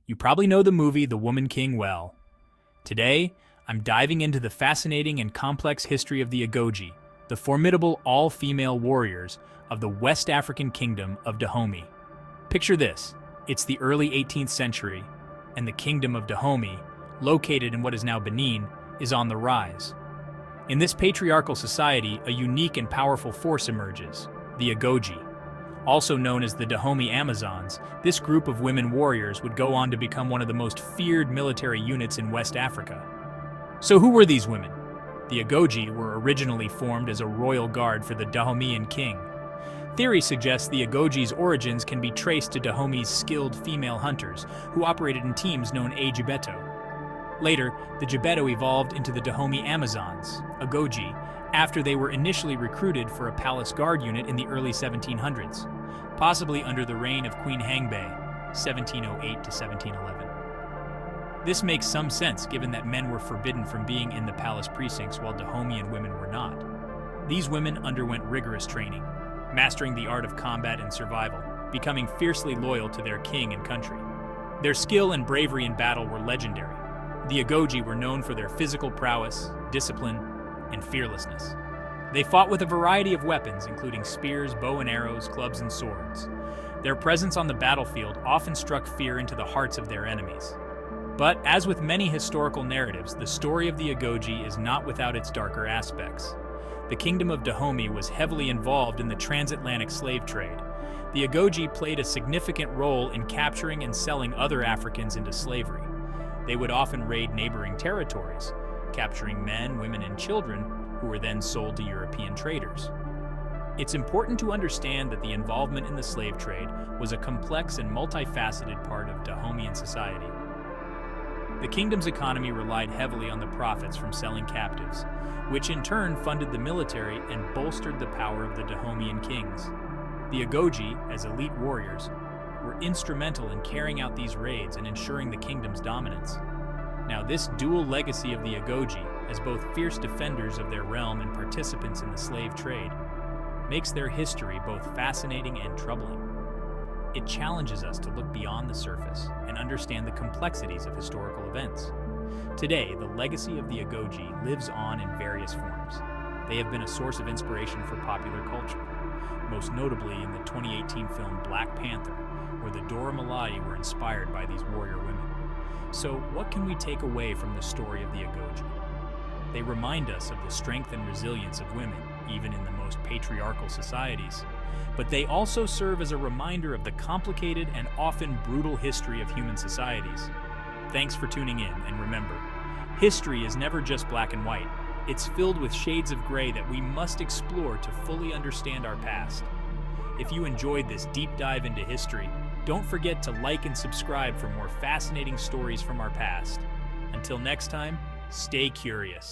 You probably know the movie The Woman King well. Today, I'm diving into the fascinating and complex history of the Agoge, the formidable all-female warriors of the West African kingdom of Dahomey. Picture this, it's the early 18th century, and the kingdom of Dahomey, located in what is now Benin, is on the rise. In this patriarchal society, a unique and powerful force emerges, the Agoge. Also known as the Dahomey Amazons, this group of women warriors would go on to become one of the most feared military units in West Africa. So who were these women? The Agoge were originally formed as a royal guard for the Dahomeyan king. Theory suggests the Agoge's origins can be traced to Dahomey's skilled female hunters, who operated in teams known as Gebeto. Later, the Gebeto evolved into the Dahomey Amazons, Agoge, after they were initially recruited for a palace guard unit in the early 1700s, possibly under the reign of Queen Hangbe, 1708 to 1711. This makes some sense given that men were forbidden from being in the palace precincts while Dahomeyan women were not. These women underwent rigorous training, mastering the art of combat and survival, becoming fiercely loyal to their king and country. Their skill and bravery in battle were legendary. The Agoge were known for their physical prowess, discipline, and fearlessness. They fought with a variety of weapons, including spears, bow and arrows, clubs, and swords. Their presence on the battlefield often struck fear into the hearts of their enemies. But as with many historical narratives, the story of the Agoge is not without its darker aspects. The kingdom of Dahomey was heavily involved in the transatlantic slave trade. The Agoge played a significant role in capturing and selling other Africans into slavery. They would often raid neighboring territories, capturing men, women, and children who were then sold to European traders. It's important to understand that the involvement in the slave trade was a complex and multifaceted part of Dahomeyan society. The kingdom's economy relied heavily on the profits from selling captives, which in turn funded the military and bolstered the power of the Dahomeyan kings. The Agoge, as elite warriors, were instrumental in carrying out these raids and ensuring the kingdom's dominance. Now, this dual legacy of the Agoge, as both fierce defenders of their realm and participants in the slave trade, makes their history both fascinating and troubling. It challenges us to look beyond the surface and understand the complexities of historical events. Today, the legacy of the Agoge lives on in various forms. They have been a source of inspiration for popular culture, most notably in the 2018 film Black Panther, where the Dora Milaje were inspired by these warrior women. So, what can we take away from the story of the Agoge? They remind us of the strength and resilience of women, even in the most patriarchal societies. But they also serve as a reminder of the complicated and often brutal history of human societies. Thanks for tuning in, and remember, history is never just black and white. It's filled with shades of gray that we must explore to fully understand our past. If you enjoyed this deep dive into history, don't forget to like and subscribe for more fascinating stories from our past. Until next time, stay curious.